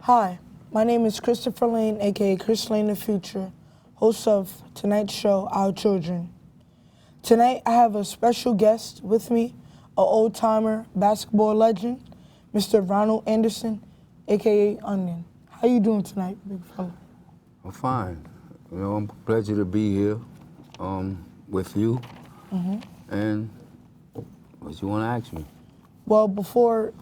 Hi, my name is Christopher Lane, aka Chris Lane the Future, host of tonight's show, Our Children. Tonight I have a special guest with me, an old-timer basketball legend, Mr. Ronald Anderson, aka Onion. How you doing tonight, big fella? I'm fine. I'm a pleasure to be here with you. And what you want to ask me? Well, before,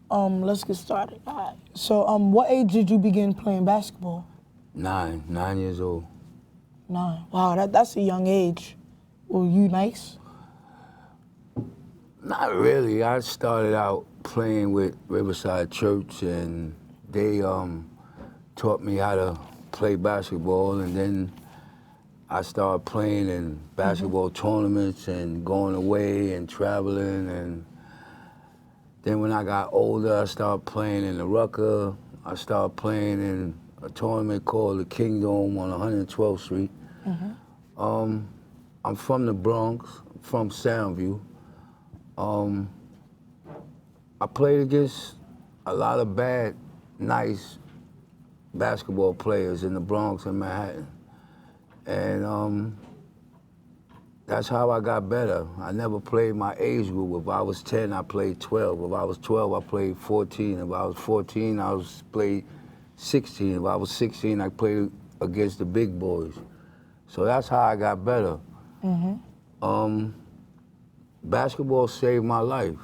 let's get started. All right. So, what age did you begin playing basketball? 9 years old. 9. Wow, that's a young age. Were you nice? Not really. I started out playing with Riverside Church, and they taught me how to play basketball, and then I started playing in basketball tournaments and going away and traveling, and then when I got older, I started playing in the Rucker. I started playing in a tournament called the Kingdom on 112th Street. I'm from the Bronx, from Soundview. I played against a lot of bad, nice basketball players in the Bronx and Manhattan. And that's how I got better. I never played my age group. If I was 10, I played 12. If I was 12, I played 14. If I was 14, I played 16. If I was 16, I played against the big boys. So that's how I got better. Basketball saved my life.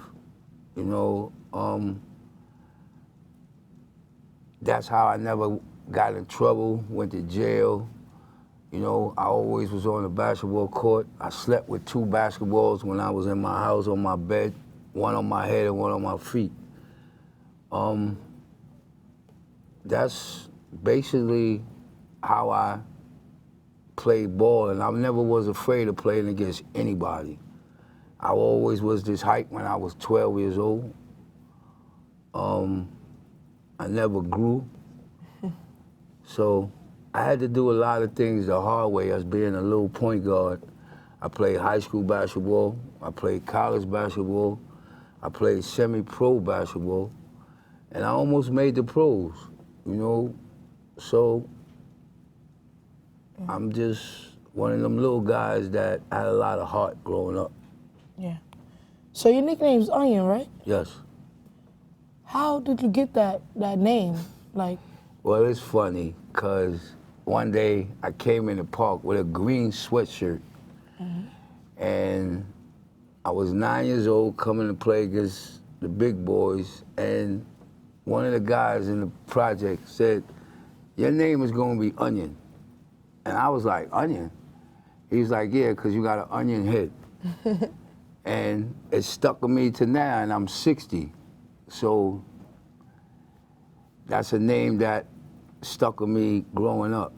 That's how I never got in trouble, went to jail. I always was on the basketball court. I slept with 2 basketballs when I was in my house on my bed, one on my head and one on my feet. That's basically how I played ball, and I never was afraid of playing against anybody. I always was this height when I was 12 years old. I never grew. So I had to do a lot of things the hard way as being a little point guard. I played high school basketball, I played college basketball, I played semi-pro basketball, and I almost made the pros, So I'm just one of them little guys that had a lot of heart growing up. Yeah. So your nickname's Onion, right? Yes. How did you get that name? Well, it's funny, because one day I came in the park with a green sweatshirt, and I was 9 years old coming to play against the big boys, and one of the guys in the project said, "Your name is gonna be Onion." And I was like, "Onion?" He was like, "Yeah, because you got an onion head." And it stuck with me to now, and I'm 60. So that's a name that stuck with me growing up.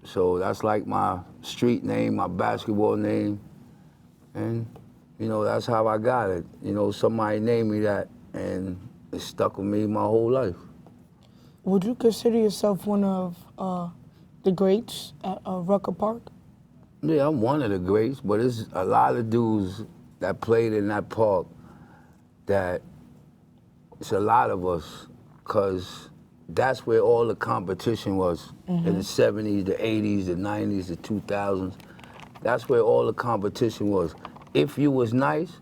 So that's like my street name, my basketball name. And, that's how I got it. Somebody named me that, and it stuck with me my whole life. Would you consider yourself one of the greats at Rucker Park? Yeah, I'm one of the greats, but there's a lot of dudes that played in that park that it's a lot of us, because that's where all the competition was in the 70s, the 80s, the 90s, the 2000s. That's where all the competition was. If you was nice,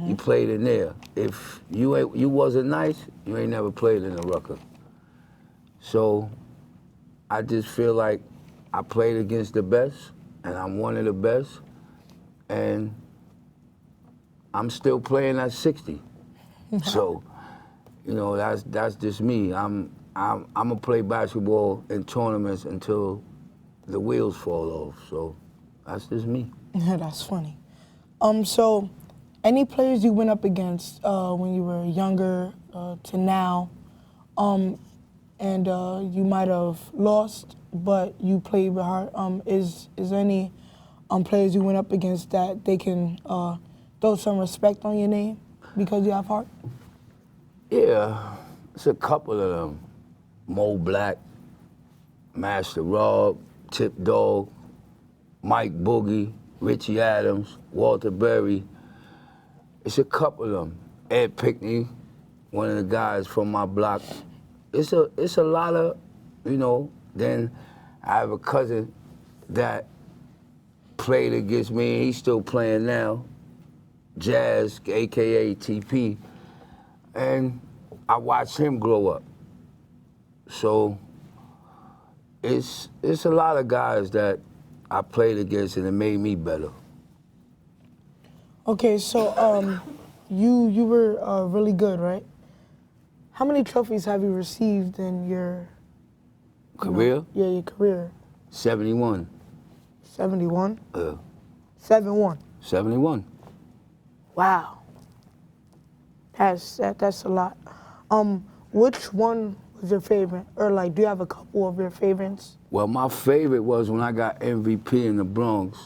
you played in there. If you wasn't nice, you ain't never played in the Rucker. So I just feel like I played against the best, and I'm one of the best, and I'm still playing at 60. So, that's just me. I'm gonna play basketball in tournaments until the wheels fall off. So that's just me. That's funny. So any players you went up against when you were younger to now, and you might have lost, but you played with heart. Is there any players you went up against that they can throw some respect on your name because you have heart? Yeah, it's a couple of them. Mo Black, Master Rob, Tip Dog, Mike Boogie, Richie Adams, Walter Berry. It's a couple of them. Ed Pickney, one of the guys from my block, it's a lot of, you know. Then I have a cousin that played against me, and he's still playing now, Jazz, aka TP, and I watched him grow up. So it's a lot of guys that I played against, and it made me better. Okay, so you were really good, right? How many trophies have you received in your Career? Your career. 71. 71. 7-1. 71. Wow. That's a lot. Which one was your favorite, or like, do you have a couple of your favorites? Well, my favorite was when I got MVP in the Bronx.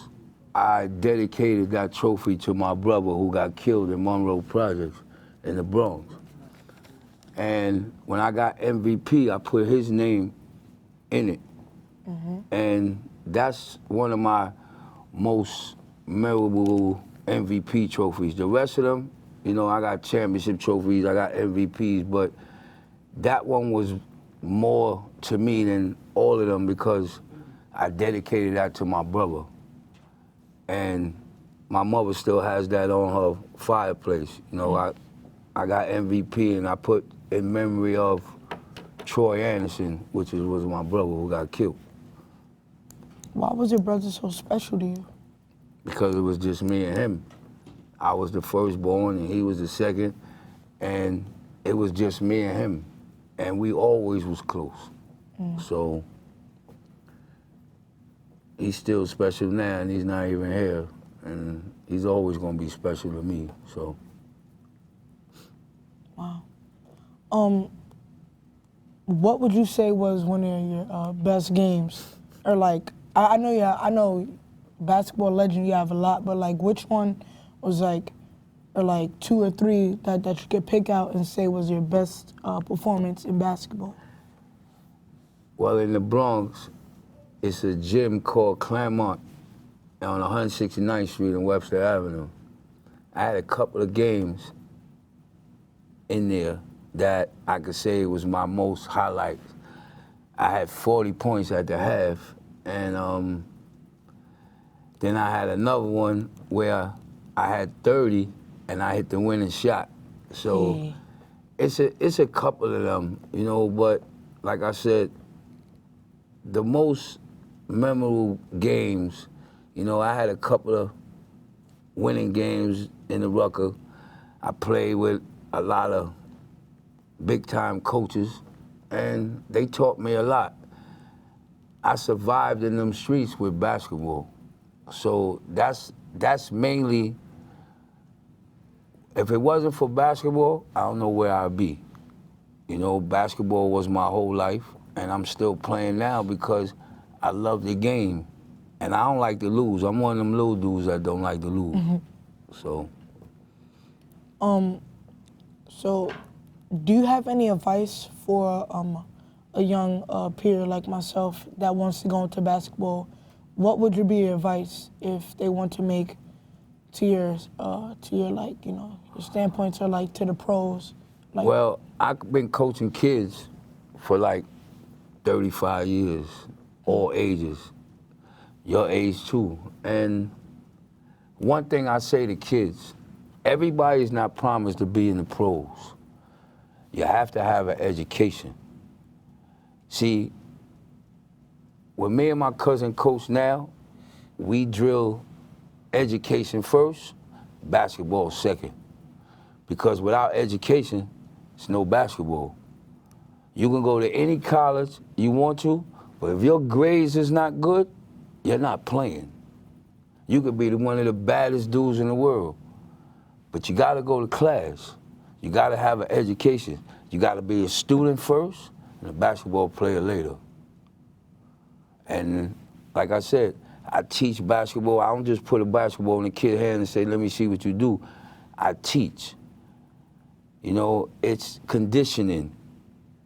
I dedicated that trophy to my brother who got killed in Monroe Projects in the Bronx. And when I got MVP, I put his name in it. And that's one of my most memorable MVP trophies. The rest of them, you know, I got championship trophies, I got MVPs, but that one was more to me than all of them because I dedicated that to my brother. And my mother still has that on her fireplace. You know, I got MVP and I put in memory of Troy Anderson, which was my brother who got killed. Why was your brother so special to you? Because it was just me and him. I was the firstborn and he was the second, and it was just me and him. And we always was close. So he's still special now, and he's not even here. And he's always gonna be special to me, so. Wow. What would you say was one of your best games? Or like, I know basketball legend you have a lot, but like which one was like, or like 2 or 3 that you could pick out and say was your best performance in basketball? Well, in the Bronx, it's a gym called Claremont on 169th Street and Webster Avenue. I had a couple of games in there that I could say was my most highlights. I had 40 points at the half, and then I had another one where I had 30 and I hit the winning shot. So it's a couple of them, you know, but like I said, the most memorable games, you know, I had a couple of winning games in the Rucker. I played with a lot of big-time coaches, and they taught me a lot. I survived in them streets with basketball. So that's mainly, if it wasn't for basketball, I don't know where I'd be. You know, basketball was my whole life, and I'm still playing now because I love the game. And I don't like to lose. I'm one of them little dudes that don't like to lose. So. So, do you have any advice for a young peer like myself that wants to go into basketball? What would your advice if they want to make to your like, you know, your standpoints are like to the pros? Like, Well, I've been coaching kids for like 35 years, all ages, your age too. And one thing I say to kids, everybody's not promised to be in the pros. You have to have an education. See, when me and my cousin coach now, we drill education first, basketball second. Because without education, it's no basketball. You can go to any college you want to, but if your grades is not good, you're not playing. You could be one of the baddest dudes in the world, but you gotta go to class. You gotta have an education. You gotta be a student first and a basketball player later. And like I said, I teach basketball. I don't just put a basketball in a kid's hand and say, let me see what you do. I teach. You know, it's conditioning.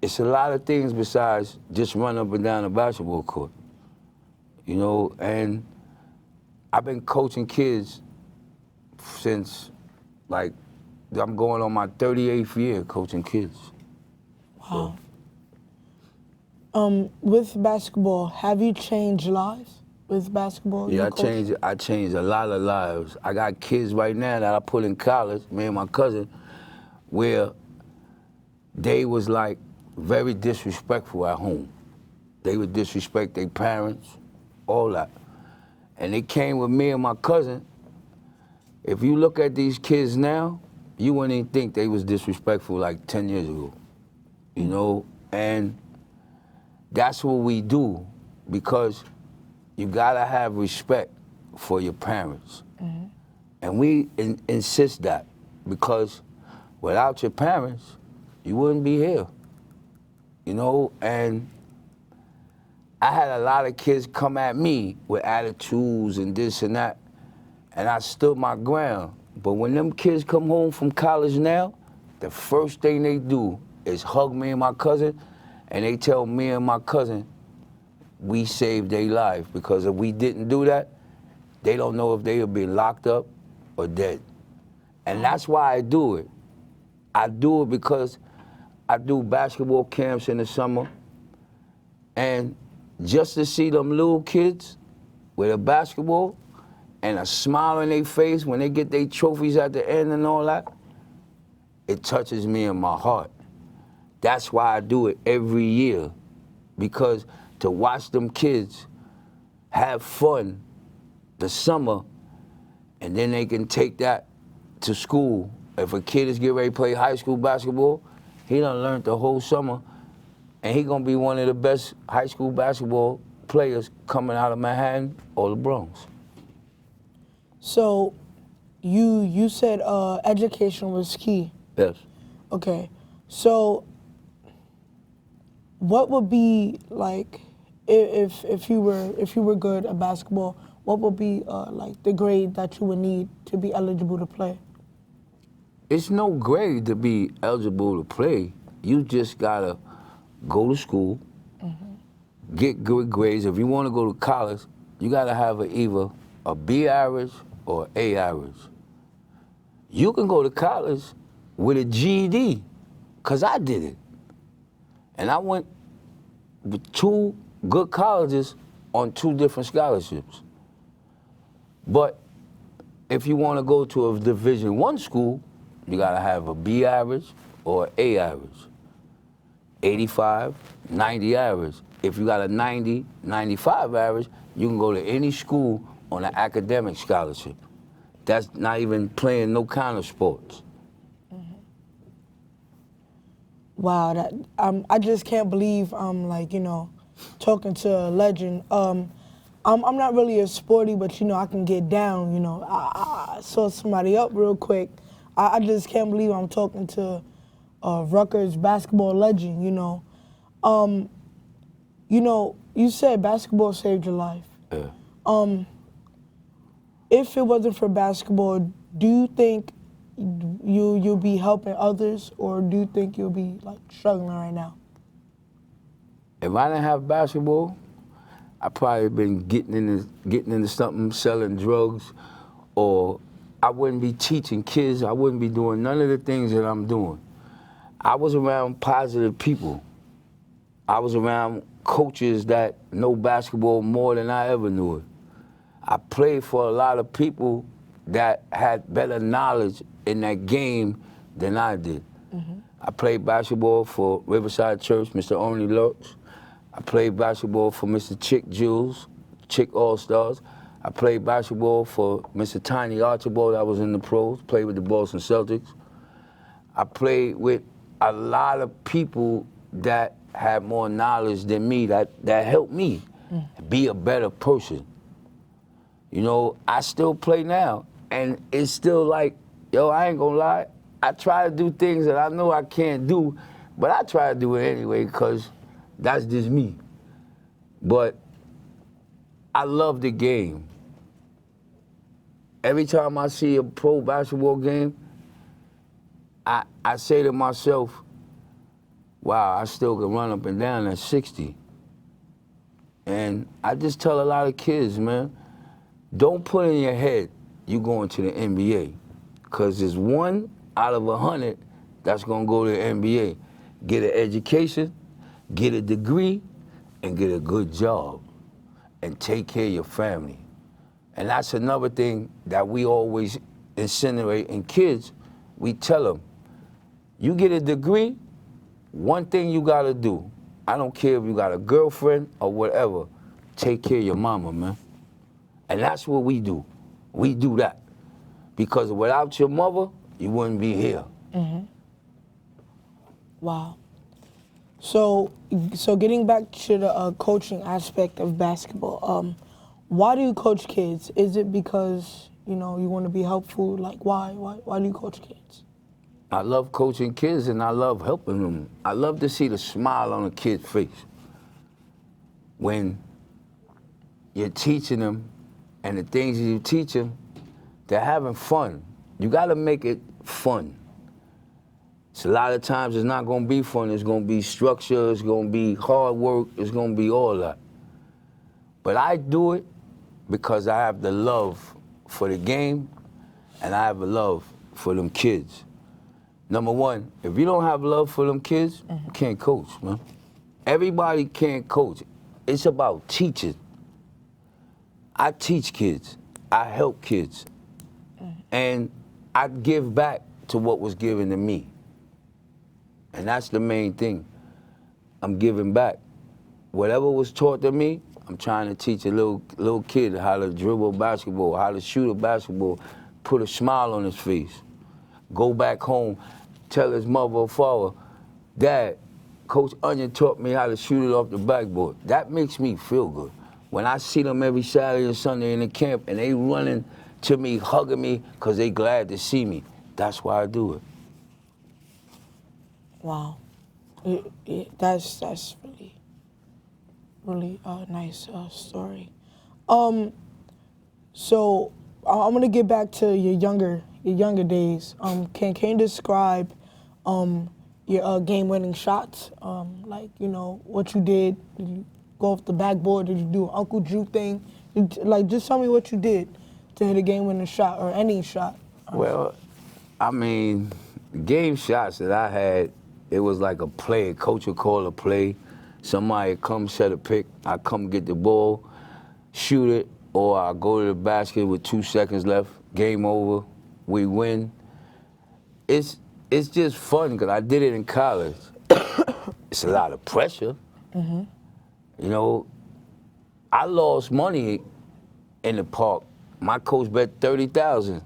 It's a lot of things besides just run up and down a basketball court. You know, and I've been coaching kids since, like, I'm going on my 38th year coaching kids. wow. With basketball, have you changed lives with basketball? Yeah, You coach? I changed a lot of lives. I got kids right now that I put in college, me and my cousin, where they was like very disrespectful at home. They would disrespect their parents, all that. And they came with me and my cousin. If you look at these kids now, you wouldn't even think they was disrespectful like 10 years ago, you know? And that's what we do, because you gotta have respect for your parents. And we insist that, because without your parents, you wouldn't be here, you know? And I had a lot of kids come at me with attitudes and this and that, and I stood my ground. But when them kids come home from college now, the first thing they do is hug me and my cousin, and they tell me and my cousin, we saved their life, because if we didn't do that, they don't know if they would be locked up or dead. And that's why I do it. I do it because I do basketball camps in the summer, and just to see them little kids with a basketball and a smile on their face when they get their trophies at the end and all that, it touches me in my heart. That's why I do it every year, because to watch them kids have fun the summer, and then they can take that to school. If a kid is getting ready to play high school basketball, he done learned the whole summer, and he gonna be one of the best high school basketball players coming out of Manhattan or the Bronx. So, you said education was key. Yes. Okay, so what would be like if you were good at basketball? What would be like the grade that you would need to be eligible to play? It's no grade to be eligible to play. You just gotta go to school, get good grades. If you wanna go to college, you gotta have either a B average or A average. You can go to college with a GED, cause I did it. And I went with 2 good colleges on 2 different scholarships. But if you wanna go to a Division I school, you gotta have a B average or A average. 85, 90 average. If you got a 90, 95 average, you can go to any school on an academic scholarship. That's not even playing no kind of sports. Wow, that I just can't believe I'm like, talking to a legend. I'm not really a sporty, but I can get down. I saw somebody up real quick. I just can't believe I'm talking to Rucker's basketball legend. You said basketball saved your life. Yeah. If it wasn't for basketball, do you think you'll be helping others, or do you think you'll be like struggling right now? If I didn't have basketball, I probably been getting into something, selling drugs, or I wouldn't be teaching kids. I wouldn't be doing none of the things that I'm doing. I was around positive people. I was around coaches that know basketball more than I ever knew it. I played for a lot of people that had better knowledge in that game than I did. I played basketball for Riverside Church, Mr. Orny Lurch. I played basketball for Mr. Chick Jules, Chick All-Stars. I played basketball for Mr. Tiny Archibald. I was in the pros, played with the Boston Celtics. I played with a lot of people that had more knowledge than me, that helped me be a better person. I still play now, and it's still like, yo, I ain't gonna lie, I try to do things that I know I can't do, but I try to do it anyway, because that's just me. But I love the game. Every time I see a pro basketball game, I say to myself, wow, I still can run up and down at 60. And I just tell a lot of kids, man, don't put in your head you going to the NBA, because there's 1 out of 100 that's gonna go to the NBA. Get an education, get a degree, and get a good job and take care of your family. And that's another thing that we always insinuate in kids. We tell them, you get a degree, one thing you gotta do, I don't care if you got a girlfriend or whatever, take care of your mama, man. And that's what we do. We do that. Because without your mother, you wouldn't be here. Wow. So getting back to the coaching aspect of basketball, why do you coach kids? Is it because, you know, you want to be helpful? Like, why do you coach kids? I love coaching kids and I love helping them. I love to see the smile on a kid's face when you're teaching them, and the things you teach them, they're having fun. You gotta make it fun. So a lot of times it's not gonna be fun, it's gonna be structure, it's gonna be hard work, it's gonna be all that. But I do it because I have the love for the game and I have a love for them kids. Number one, if you don't have love for them kids, you can't coach, man. Everybody can't coach. It's about teaching. I teach kids, I help kids, and I give back to what was given to me. And that's the main thing. I'm giving back. Whatever was taught to me, I'm trying to teach a little kid how to dribble basketball, how to shoot a basketball, put a smile on his face. Go back home, tell his mother or father, Dad, Coach Onion taught me how to shoot it off the backboard. That makes me feel good. When I see them every Saturday and Sunday in the camp and they running to me, hugging me, because they glad to see me, that's why I do it. Wow. That's really nice story. So I'm gonna get back to your younger days. Can you describe your game-winning shots? Like, you know, what you did. Did you go off the backboard? Did you do an Uncle Drew thing? Like, just tell me what you did to hit a game-winning shot or any shot. Well, I mean, game shots that I had, it was like a play. A coach would call a play. Somebody come set a pick. I come get the ball, shoot it, or I go to the basket with 2 seconds left. Game over. We win. It's just fun because I did it in college. It's a lot of pressure. You know, I lost money in the park. My coach bet 30,000,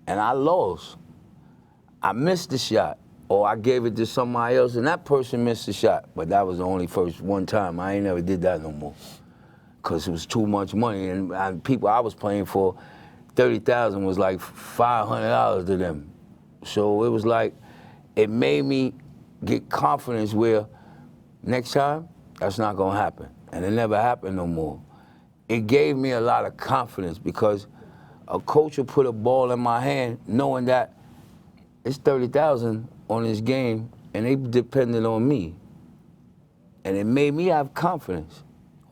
and I lost. I missed the shot, or I gave it to somebody else, and that person missed the shot. But that was the only one time. I ain't never did that no more, because it was too much money, and people I was playing for, 30,000 was like $500 to them. So it was like, it made me get confidence where next time, that's not gonna happen. And it never happened no more. It gave me a lot of confidence because a coach would put a ball in my hand knowing that it's 30,000 on this game and they depended on me. And it made me have confidence.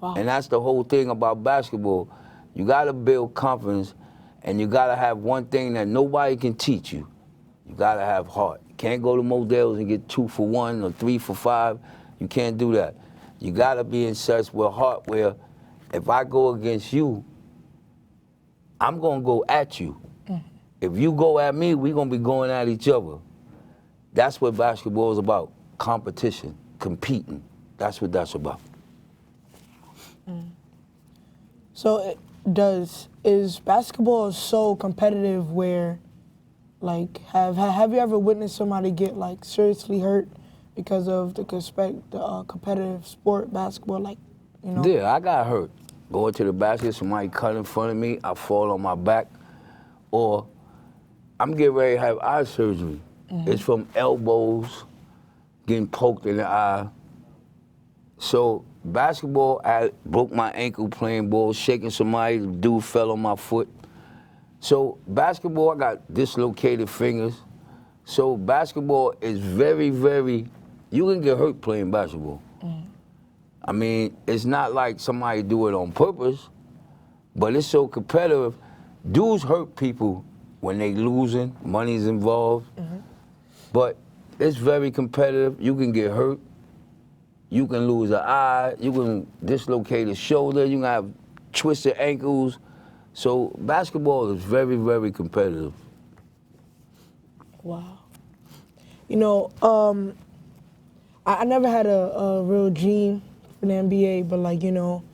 Wow. And that's the whole thing about basketball. You gotta build confidence and you gotta have one thing that nobody can teach you. You gotta have heart. You can't go to Modell's and get 2 for 1 or 3 for 5. You can't do that. You gotta be in such with heart where if I go against you, I'm gonna go at you. If you go at me, we're gonna be going at each other. That's what basketball is about. Competition, competing. That's what that's about. So is basketball so competitive where, like, have you ever witnessed somebody get like seriously hurt because of the competitive sport, basketball, like, you know? Yeah, I got hurt. Going to the basket, somebody cut in front of me, I fall on my back, or I'm getting ready to have eye surgery. It's from elbows, getting poked in the eye. So basketball, I broke my ankle playing ball, shaking somebody, the dude fell on my foot. So basketball, I got dislocated fingers. So basketball is very, very, you can get hurt playing basketball. I mean, it's not like somebody do it on purpose, but it's so competitive. Dudes hurt people when they losing, money's involved. But it's very competitive. You can get hurt. you can lose an eye, you can dislocate a shoulder, you can have twisted ankles. So basketball is very, very competitive. Wow. You know, I never had a real dream for the NBA, but like, you know,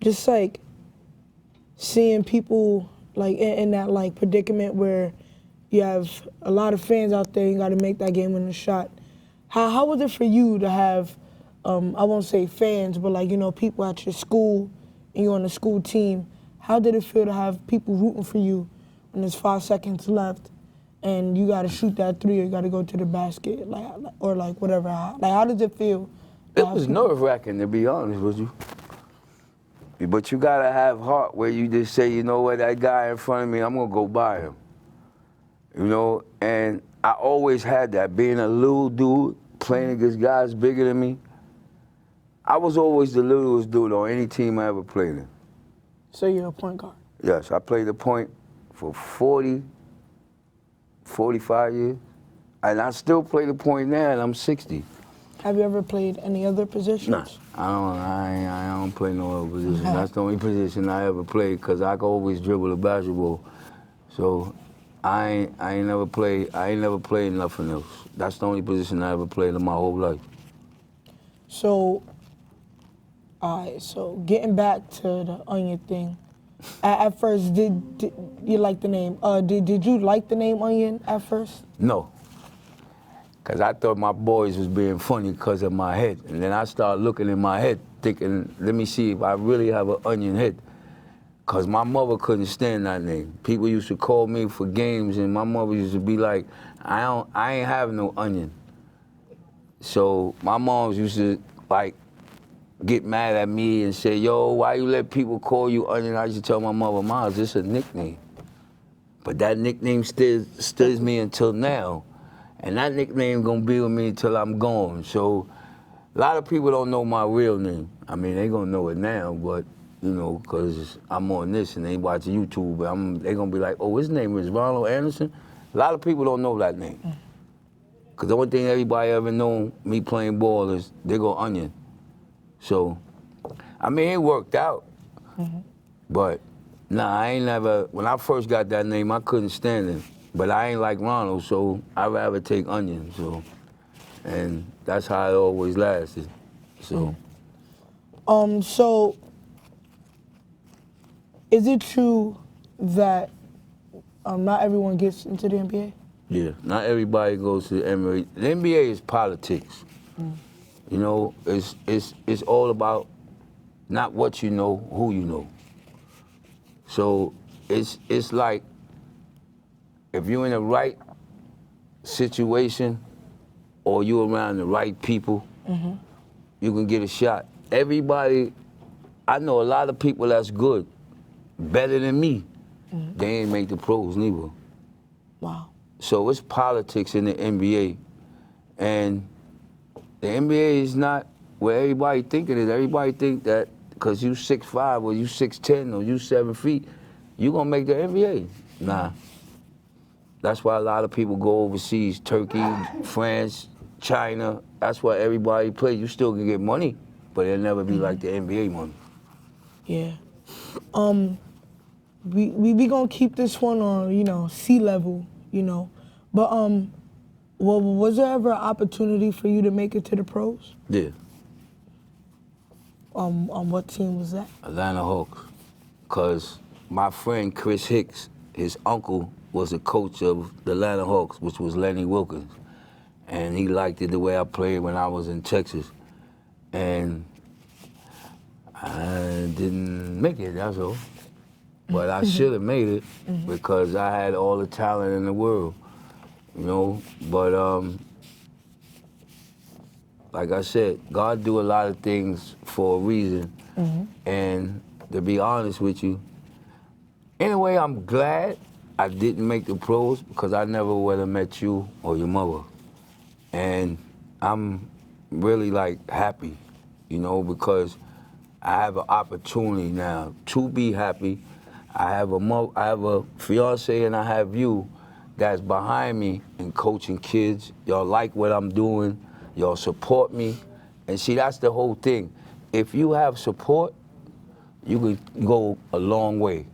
just like seeing people like in that like predicament where you have a lot of fans out there, you got to make that game-winning shot. How was it for you to have, I won't say fans, but like, you know, people at your school and you're on the school team? How did it feel to have people rooting for you when there's 5 seconds left and you got to shoot that three or you got to go to the basket, like, or like whatever? How does it feel? It was nerve-wracking, to be honest with you. But you gotta have heart where you just say, you know what, that guy in front of me, I'm gonna go by him. You know, and I always had that, being a little dude, playing against guys bigger than me. I was always the littlest dude on any team I ever played in. So you're a point guard? Yes, I played the point for 40, 45 years. And I still play the point now, and I'm 60. Have you ever played any other positions? Nah, I don't play no other position. That's the only position I ever played, because I could always dribble the basketball. So I ain't never played nothing else. That's the only position I ever played in my whole life. So, all right, so getting back to the Onion thing, at first, did you like the name? Did you like the name Onion at first? No, because I thought my boys was being funny because of my head. And then I started looking in my head, thinking, let me see if I really have an onion head. Because my mother couldn't stand that name. People used to call me for games, and my mother used to be like, I ain't have no onion. So my moms used to, like, get mad at me and say, yo, why you let people call you Onion? I used to tell my mother, Mom, it's just a nickname. But that nickname stirs me until now. And that nickname gonna be with me until I'm gone. So a lot of people don't know my real name. I mean, they gonna know it now, but you know, cause I'm on this and they watching YouTube, but they gonna be like, oh, his name is Ronald Anderson? A lot of people don't know that name. Cause the only thing everybody ever know me playing ball is they go Onion. So, I mean, it worked out. But nah, I ain't never, when I first got that name, I couldn't stand it. But I ain't like Ronald, so I'd rather take Onion, so. And that's how it always lasted, so. So, is it true that not everyone gets into the NBA? Yeah, not everybody goes to the NBA. The NBA is politics. You know, it's all about not what you know, who you know. So it's like, if you're in the right situation or you're around the right people, you can get a shot. Everybody, I know a lot of people that's good, better than me. They ain't make the pros neither. Wow. So it's politics in the NBA. And the NBA is not where everybody think it is. Everybody think that because you 6'5" or you 6'10" or you 7 feet, you gonna make the NBA. Nah. That's why a lot of people go overseas, Turkey, France, China. That's why everybody plays. You still can get money, but it'll never be like the NBA money. Yeah. We gonna keep this one on, you know, sea level, you know. But well, was there ever an opportunity for you to make it to the pros? Yeah. On what team was that? Atlanta Hawks. Cause my friend Chris Hicks, his uncle was a coach of the Atlanta Hawks, which was Lenny Wilkins. And he liked it the way I played when I was in Texas. And I didn't make it, that's all. But I should have made it because I had all the talent in the world, you know. But like I said, God do a lot of things for a reason. And to be honest with you, anyway, I'm glad I didn't make the pros because I never would have met you or your mother. And I'm really like happy, you know, because I have an opportunity now to be happy. I have a fiance and I have you that's behind me in coaching kids. Y'all like what I'm doing. Y'all support me. And see, that's the whole thing. If you have support, you could go a long way.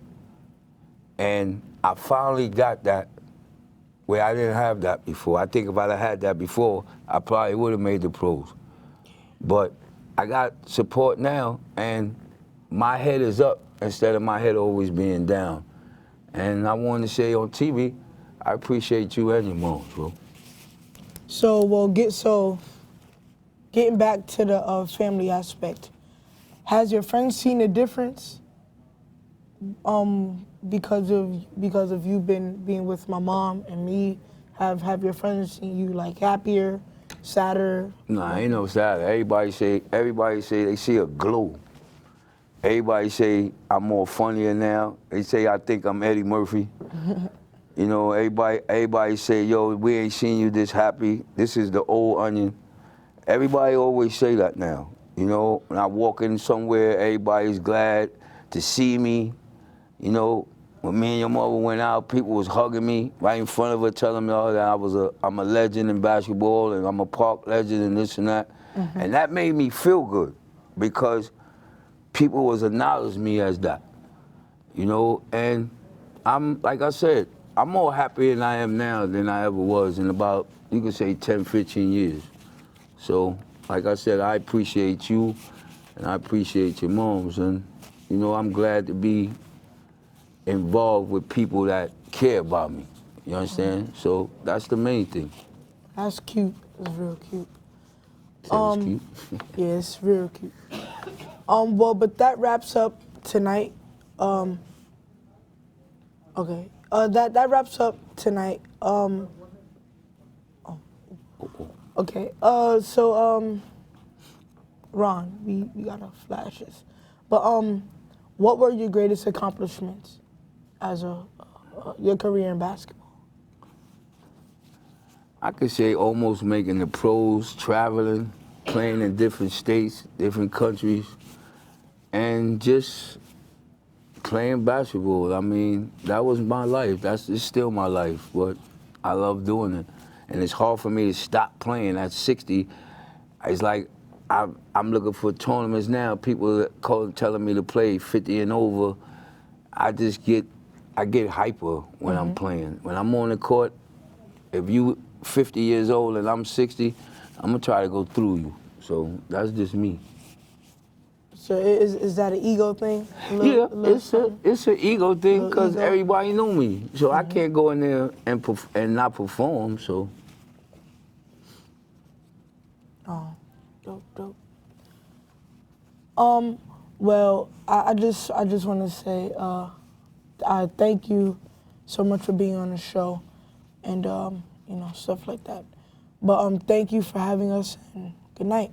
And I finally got that where I didn't have that before. I think if I'd have had that before, I probably would have made the pros. But I got support now, and my head is up instead of my head always being down. And I wanted to say on TV, I appreciate you and your mom, bro. So, getting back to the family aspect, has your friends seen a difference because of you being with my mom and me? Have your friends seen you like happier, sadder? Nah, ain't no sad. Everybody say they see a glow. Everybody say I'm more funnier now. They say I think I'm Eddie Murphy. You know, everybody say, yo, we ain't seen you this happy. This is the old Onion. Everybody always say that now. You know, when I walk in somewhere, everybody's glad to see me. You know, when me and your mother went out, people was hugging me right in front of her, telling me all that I'm a legend in basketball and I'm a Park legend and this and that. And that made me feel good because people was acknowledging me as that. You know, and I'm, like I said, I'm more happy than I am now than I ever was in about, you could say 10, 15 years. So, like I said, I appreciate you and I appreciate your moms, and, you know, I'm glad to be involved with people that care about me. You understand? So that's the main thing. That's cute. That's real cute. So it's cute. Yeah, it's real cute. Well, but that wraps up tonight. Okay. That wraps up tonight. Okay. Ron, we got our flashes. But what were your greatest accomplishments as your career in basketball? I could say almost making the pros, traveling, playing in different states, different countries, and just playing basketball. I mean, that was my life. It's still my life, but I love doing it. And it's hard for me to stop playing at 60. It's like I'm looking for tournaments now. People telling me to play 50 and over. I get hyper when I'm playing. When I'm on the court, if you 50 years old and I'm 60, I'm gonna try to go through you. So that's just me. So is that an ego thing? It's an ego thing because ego? everybody know me. So I can't go in there and not perform, so. Oh, dope. Well, I just want to say I thank you so much for being on the show, and you know, stuff like that. But thank you for having us, and good night.